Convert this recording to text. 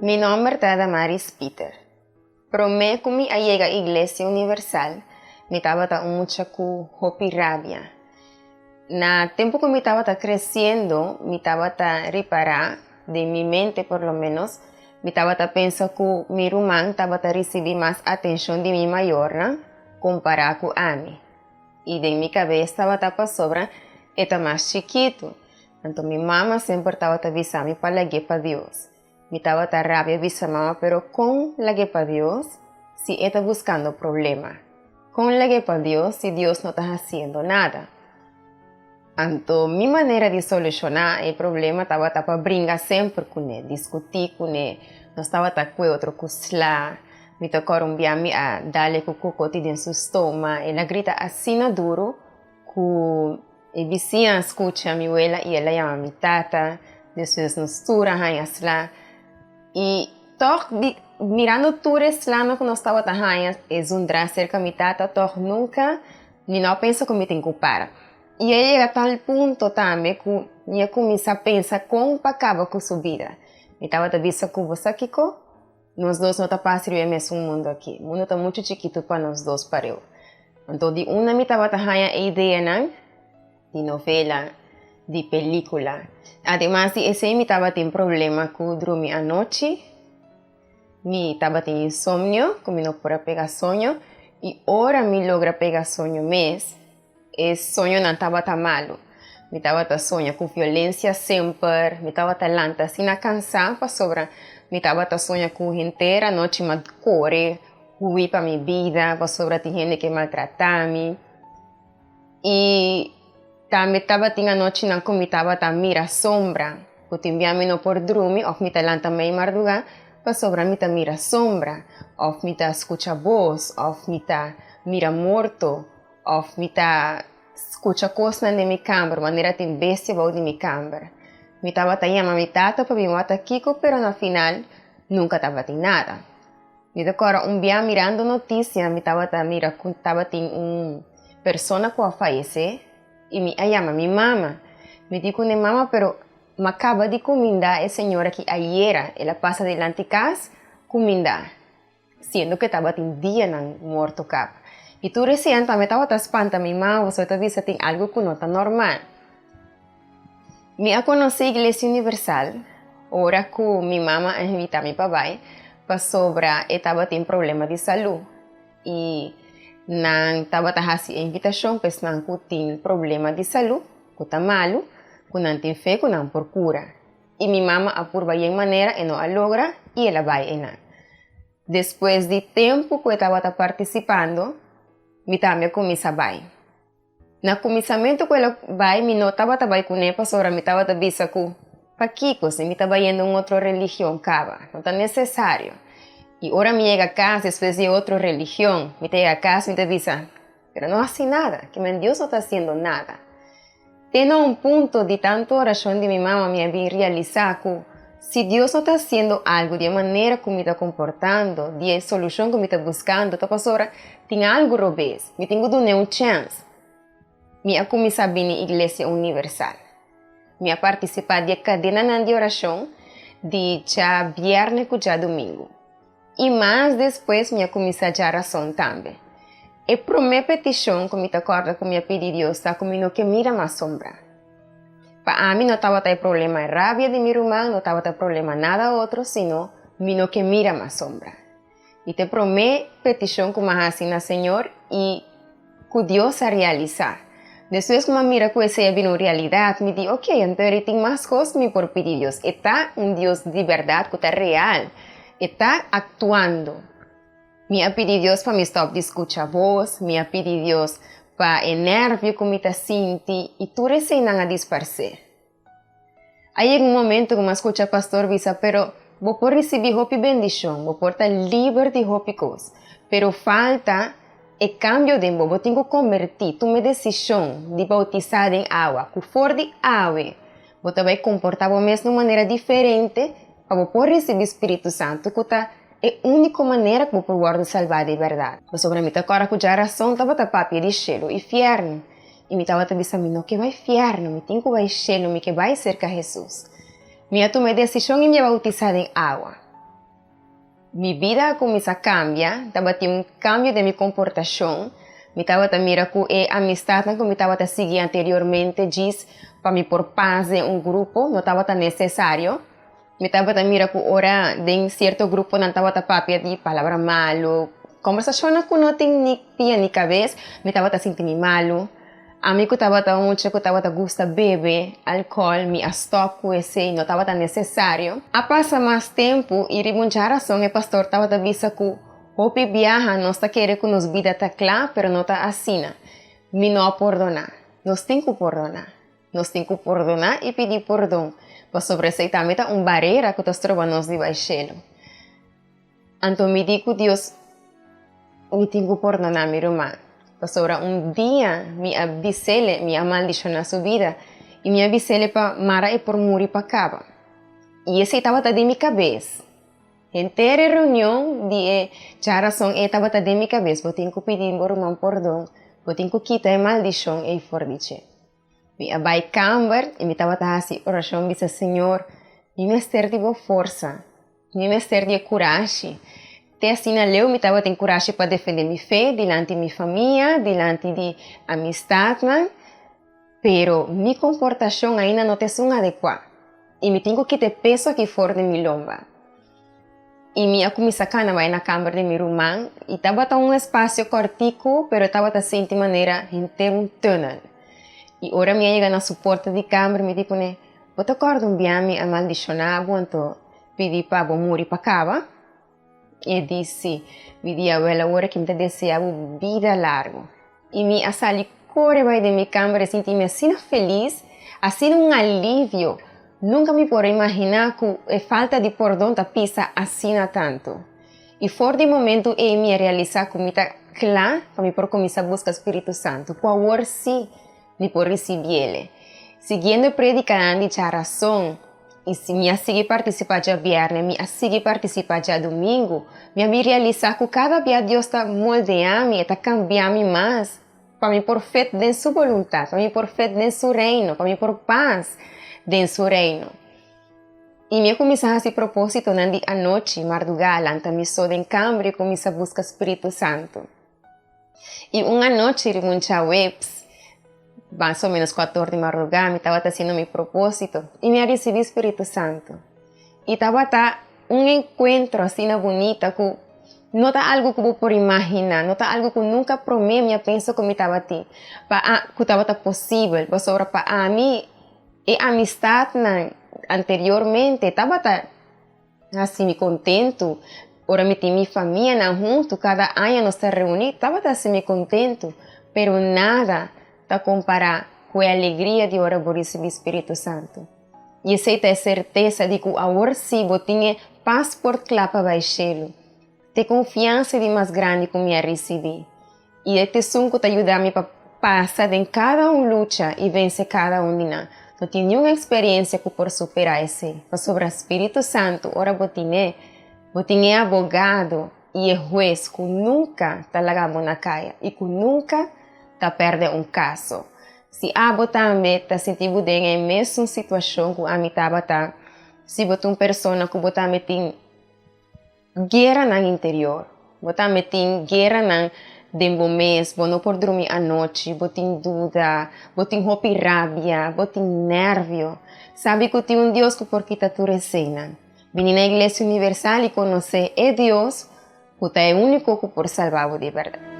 Mi nombre es Damaris Peter. Promé que mi llega a Iglesia Universal, me estaba mucha hopi rabia. Na tiempo que me estaba creciendo, me estaba reparar de mi mente por lo menos, me estaba pensando que mi hermano estaba recibir más atención de mi mayor, ¿no? Comparado con a mí. Y de mi cabeza estaba sobra, era más chiquito. Entonces mi mamá siempre estaba avisando para la guía para Dios. Me estaba rabia avisando mamá, pero con la guía para Dios, si está buscando problema. Con la guía para Dios, si Dios no está haciendo nada. Entonces, mi manera de solucionar el problema estaba para brincar siempre con él, discutir con él. No estaba con otro cusla. Me tocó enviarme a darle con cocote en su estómago. Ella grita así no duro que el vecino escucha a mi abuela y ella llama a mi tata. Después nos turan a asla. Y todo mirando todo eslano que no estaba tajando es un drama cerca a mi tata. Todo nunca, ni no pienso que me tengo que parar. Y ella llega a tal punto también que yo comienzo a pensar cómo acaba con su vida. Me estaba diciendo que vos aquí, nos dos no está pasando el mismo mundo aquí. El mundo está mucho chiquito para nos dos parió. Entonces, de una me estaba trabajando idea de novela, de película. Además, de ese me estaba teniendo problema con dormir anoche. Me estaba teniendo insomnio, que me no podía pegar sueño. Y ahora me logra pegar sueño mes. El sueño no estaba tan malo. Me estaba soñando con violencia siempre. Me estaba lenta, sin cansar para sobra. Me estaba soñando con gente a noche me corre, huir para mi vida, para sobra gente que maltrataba. Y también estaba a noche que me estaba mira sombra. Porque enviarme no por dormir, o me lenta meio madrugada, para sobra me mira sombra, o me escucha voz, o me mira morto. Of me escucha cosas de mi câmera, maneira de bestia de mi câmera. Me estaba llamando a mi tata para me matar Kiko, pero no final nunca estaba nada. Me decora día mirando noticias, me estaba una persona que fallecer y me llama mi mamá. Me dijo mi mamá, pero me acaba de comendar a señora que ayer ella pasa delante de casa comendar, siendo que estaba en día muerto capa. Y tú recién también estaba espantando mi mamá, você te dice que algo que no está normal. Me conocí a Iglesia Universal, ahora que mi mamá invita a mi papá para sobre estaba tendo problema de salud. E não estava haciendo invitação, pues não tem problema de salud, que está malo, que não tem fé, que não procura. E mi mamá apurva de maneira e não a logra e ela vai en. Depois de tempo que estava participando, me também começa a vai. No começamento que ela vai, me não estava com ela, pastora, me estava dizendo que para Kiko, se me estava indo em outra religião, cava, não está necessário. E agora me chega a casa, depois de outra religião, me chega a casa e me diz, pero não assim nada, que meu Deus não está fazendo nada. Tem ponto de tanta oração de minha mamãe me havia realizado que se Deus não está fazendo algo de maneira como me está comportando, de solução que me está buscando, então, pastora, tem algo robês, me tenho que dar uma chance. Me começar a vir na Igreja Universal. Me participar de cadena de oração de já viernes e já domingo. E mais depois me começar a oração também. E para minha petição, que me acorda com minha pedido de Deus, está comigo que mira mais sombra. Para mim não estava tendo problema de rabia de meu irmão, não estava tendo problema nada outro, sino mino que mira mais sombra. E te prometo petição como assim na Senhor e que Deus a realizar. Depois que me mira que essa é a realidade, me diz, ok, então ele tem mais coisas me por pedir Deus. Está Deus de verdade, que está real, está actuando. Me ha pedido Deus para me stop de escuchar voz, me ha pedido Deus para o nervio que me está sentindo e tudo isso não a dispersar. Aí um momento que me escucha o pastor diz, pero vou por receber hopi bendição, vou por estar livre de hopi coisas, pero falta o cambio de vou tenho que convertir, tomar decisão de bautizar em água, que for de água, vou vai comportar vos mesmo de maneira diferente para vou por receber o Espírito Santo, que está é a única maneira que vou poder salvar de verdade. Mas sobre mim, agora que já razão estava papi de cielo, inferno. E me estava dizendo, não que vai inferno, me tenho que vai cielo, me que vai cerca Jesus. Me tomei decisão e me bautizar em água. mi vida comienza a cambiar, estaba teniendo un cambio de mi comportación. Me estaba mira que amistad que me estaba seguir anteriormente, diz para mí por paz de un grupo, no estaba tan necesario. Me estaba mira que ahora de cierto grupo no estaba papia de palabra malo, conversación que no tenía ni pie ni cabeza, me estaba sintiendo malo. A mí que estaba mucho que estaba gusta beber alcohol, me stop com esse, não estava tan necesario. A passa mais tempo e muita razão o pastor estava visa que hopi viaja, nós está querendo que nos vida tá clara, pero não tá assim. Me não perdonar, nós tem que perdonar, nós tem que perdonar e pedir perdão. Para sobreaceitar meta barreira que nós trobamos de baixo. Então me digo Deus, me tenho que perdonar meu irmão. Pastora, dia me avisele, me amaldicionar sua vida e me avisele para mara e por morir para acaba. E esse estava de minha cabeça. Inteira reunião de razão estava de minha cabeça. Eu tenho que pedir por um perdão, eu tenho que quitar a maldição e fordice. Me abai câmara e me estava assim, oração, disse Senhor, me mestre de força, me mestre de coragem. Te assim, eu me estava tendo coragem para defender minha fé diante de minha família, diante de amistade, pero minha comportação ainda não é adequada. E me tenho que ter peso aqui fora de minha lomba. E minha comissão vai na câmara de meu irmão e estava um espaço cortico, pero estava assim de maneira inteira um túnel. E ora minha chega na suporte de câmara me diz, vou te acordar bem a maldicionar, então pedi para morrer para cá. E disse, me disse a hora que me deseava vida larga. E me assali corre vai de minha câmara, senti-me assim feliz, assim alívio. Nunca me podia imaginar que a falta de perdão da pisa assim tanto. E fora de momento eu me realizar que me está claro para me por começar a buscar o Espírito Santo. Por agora sim, me por receber ele. Seguindo predicando de razão. E se me seguir participar de viernes, me seguir participar de domingo, me realizar que cada dia Deus está moldeando, está cambiando mais, para me por fé de sua vontade, para me por fé de seu reino, para me por paz de seu reino. E me começar esse propósito à noite, madrugada, então me sou em câmara e começo a buscar o Espírito Santo. E uma noite, eu muita webs, mais ou menos 14 de madrugada, me estava fazendo meu propósito e me recebi o Espírito Santo. E estava encontro assim bonita que não está algo que eu posso imaginar, não está algo que nunca prometi, me penso que me estava aqui, que estava possível, para mim e amistade anteriormente estava assim me contento, ora me tinha minha família junto, cada ano nós nos reunimos, estava assim me contento, pero nada a comparar com a alegria de ora por receber o Espírito Santo. E essa é a certeza de que agora sim eu tinha passaporte lá para baixá-lo. Ter confiança de mais grande que me recebi. E este sunco te ajuda a passar em cada luta e vencer cada de nós. Não tenho nenhuma experiência que por superar esse. Mas sobre o Espírito Santo, ora eu tinha advogado e juiz que nunca te largamos na caia e que nunca tá perde caso. Se abo também está sentindo bem em mesma situação que a mim estava, se você uma pessoa que você me tem guerra no interior, você me tem guerra no dentro mês, você não pode dormir à noite, você tem dúvida, você tem rabia, você tem nervio, sabe que tem Deus que por quita tu recena. Vim na Igreja Universal e conhecer é Deus que é o único que por salvar de verdade.